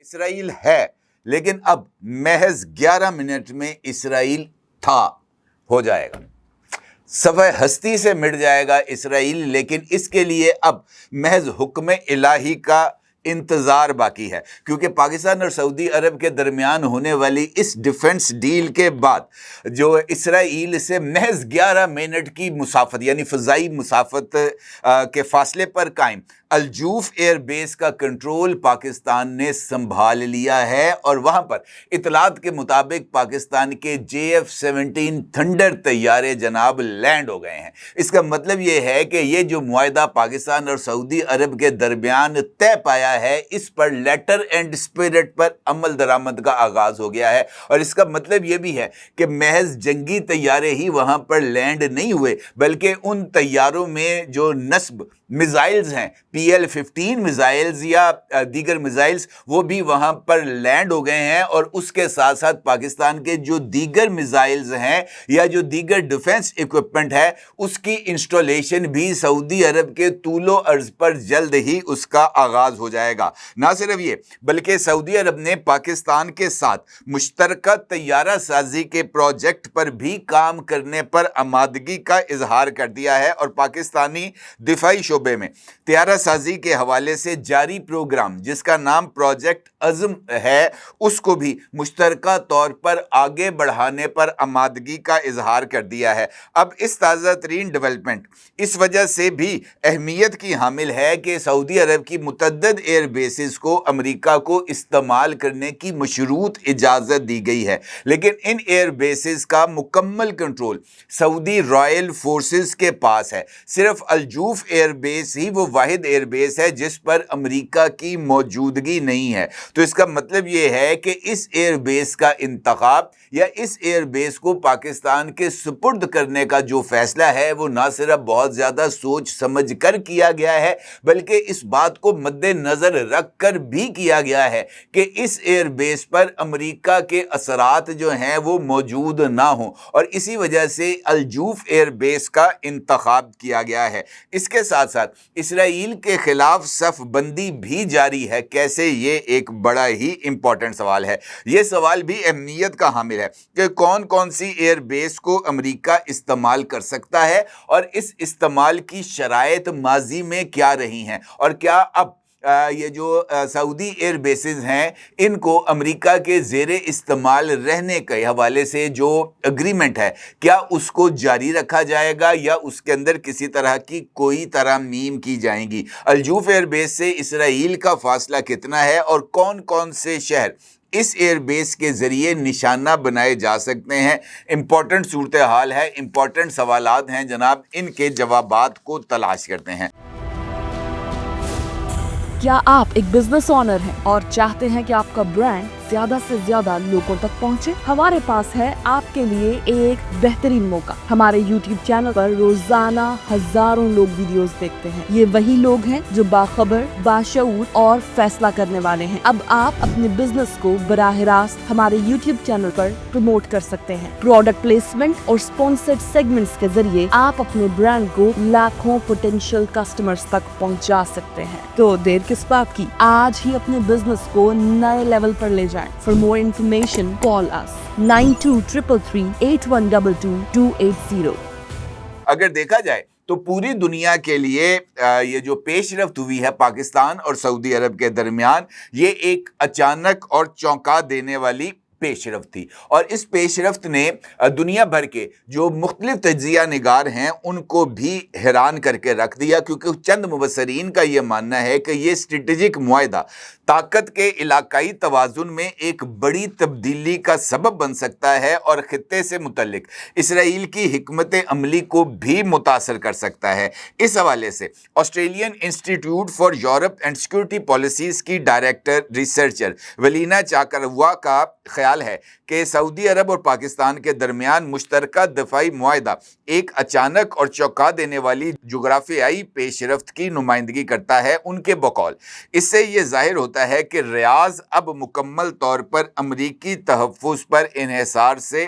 اسرائیل ہے، لیکن اب محض 11 منٹ میں اسرائیل تھا ہو جائے گا، صفحہ ہستی سے مٹ جائے گا اسرائیل، لیکن اس کے لیے اب محض حکم الہی کا انتظار باقی ہے، کیونکہ پاکستان اور سعودی عرب کے درمیان ہونے والی اس ڈیفنس ڈیل کے بعد جو اسرائیل سے محض 11 منٹ کی مسافت یعنی فضائی مسافت کے فاصلے پر قائم الجوف ایئر بیس کا کنٹرول پاکستان نے سنبھال لیا ہے، اور وہاں پر اطلاعات کے مطابق پاکستان کے JF-17 تھنڈر طیارے جناب لینڈ ہو گئے ہیں۔ اس کا مطلب یہ ہے کہ یہ جو معاہدہ پاکستان اور سعودی عرب کے درمیان طے پایا ہے، اس پر لیٹر اینڈ اسپرٹ پر عمل درآمد کا آغاز ہو گیا ہے، اور اس کا مطلب یہ بھی ہے کہ محض جنگی طیارے ہی وہاں پر لینڈ نہیں ہوئے، بلکہ ان طیاروں میں جو نصب میزائلز ہیں PL-15 میزائلز یا دیگر میزائلز وہ بھی وہاں پر لینڈ ہو گئے ہیں، اور اس کے ساتھ ساتھ پاکستان کے جو دیگر میزائلز ہیں یا جو دیگر ڈیفنس ایکوپمنٹ ہے اس کی انسٹالیشن بھی سعودی عرب کے طول و عرض پر جلد ہی اس کا آغاز ہو جائے گا۔ نہ صرف یہ بلکہ سعودی عرب نے پاکستان کے ساتھ مشترکہ طیارہ سازی کے پروجیکٹ پر بھی کام کرنے پر آمادگی کا اظہار کر دیا ہے، اور پاکستانی دفاعی شعبے میں طیارہ سازی کے حوالے سے جاری پروگرام جس کا نام پروجیکٹ عزم ہے اس کو بھی مشترکہ طور پر آگے بڑھانے پر آمادگی کا اظہار کر دیا ہے۔ اب اس تازہ ترین ڈیولپمنٹ اس وجہ سے بھی اہمیت کی حامل ہے کہ سعودی عرب کی متعدد ایئر بیسز کو امریکہ کو استعمال کرنے کی مشروط اجازت دی گئی ہے، لیکن ان ایئر بیسز کا مکمل کنٹرول سعودی رائل فورسز کے پاس ہے۔ صرف الجوف ایئر بیس ہی وہ واحد ایئر بیس ہے جس پر امریکہ کی موجودگی نہیں ہے، تو اس کا مطلب یہ ہے کہ اس ایئر بیس کا انتخاب یا اس ایئر بیس کو پاکستان کے سپرد کرنے کا جو فیصلہ ہے وہ نہ صرف بہت زیادہ سوچ سمجھ کر کیا گیا ہے، بلکہ اس بات کو مد نظر رکھ کر بھی کیا گیا ہے کہ اس ایئر بیس پر امریکہ کے اثرات جو ہیں وہ موجود نہ ہوں، اور اسی وجہ سے الجوف ایئر بیس کا انتخاب کیا گیا ہے۔ اس کے ساتھ ساتھ اسرائیل کے خلاف صف بندی بھی جاری ہے۔ کیسے؟ یہ ایک بڑا ہی امپورٹنٹ سوال ہے۔ یہ سوال بھی اہمیت کا حامل ہے کہ کون کون سی ایئر بیس کو امریکہ استعمال کر سکتا ہے، اور اس استعمال کی شرائط ماضی میں کیا رہی ہیں، اور کیا اب یہ جو سعودی ایئر بیسز ہیں ان کو امریکہ کے زیر استعمال رہنے کے حوالے سے جو اگریمنٹ ہے کیا اس کو جاری رکھا جائے گا یا اس کے اندر کسی طرح کی کوئی ترامیم کی جائیں گی۔ الجوف ایئر بیس سے اسرائیل کا فاصلہ کتنا ہے، اور کون کون سے شہر اس ایئر بیس کے ذریعے نشانہ بنائے جا سکتے ہیں۔ امپورٹنٹ صورتحال ہے، امپورٹنٹ سوالات ہیں جناب، ان کے جوابات کو تلاش کرتے ہیں۔ کیا آپ ایک بزنس اونر ہیں اور چاہتے ہیں کہ آپ کا برانڈ زیادہ سے زیادہ لوگوں تک پہنچے؟ ہمارے پاس ہے آپ کے لیے ایک بہترین موقع۔ ہمارے YouTube چینل پر روزانہ ہزاروں لوگ ویڈیوز دیکھتے ہیں۔ یہ وہی لوگ ہیں جو باخبر، باشعور اور فیصلہ کرنے والے ہیں۔ اب آپ اپنے بزنس کو براہ راست ہمارے YouTube چینل پر پروموٹ کر سکتے ہیں۔ پروڈکٹ پلیسمنٹ اور سپانسرڈ سیگمنٹس کے ذریعے آپ اپنے برانڈ کو لاکھوں پوٹینشیل کسٹمرز تک پہنچا سکتے ہیں۔ تو دیر کس بات کی؟ آج ہی اپنے بزنس کو نئے لیول پر لے جائیں۔ For more information, call us 923338128280۔ اگر دیکھا جائے تو پوری دنیا کے لیے یہ جو پیش رفت ہوئی ہے پاکستان اور سعودی عرب کے درمیان، یہ ایک اچانک اور چونکا دینے والی پیش رفت تھی، اور اس پیش رفت نے دنیا بھر کے جو مختلف تجزیہ نگار ہیں ان کو بھی حیران کر کے رکھ دیا، کیونکہ چند مبصرین کا یہ ماننا ہے کہ یہ اسٹریٹجک معاہدہ طاقت کے علاقائی توازن میں ایک بڑی تبدیلی کا سبب بن سکتا ہے، اور خطے سے متعلق اسرائیل کی حکمت عملی کو بھی متاثر کر سکتا ہے۔ اس حوالے سے Australian institute for Europe and security policies کی ڈائریکٹر ریسرچر ولینا چاکروا کا خیال ہے کہ سعودی عرب اور پاکستان کے درمیان مشترکہ دفاعی معاہدہ ایک اچانک اور چونکا دینے والی جغرافیائی پیش رفت کی نمائندگی کرتا ہے۔ ان کے بقول اس سے یہ ظاہر ہوتا ہے کہ ریاض اب مکمل طور پر امریکی تحفظ پر انحصار سے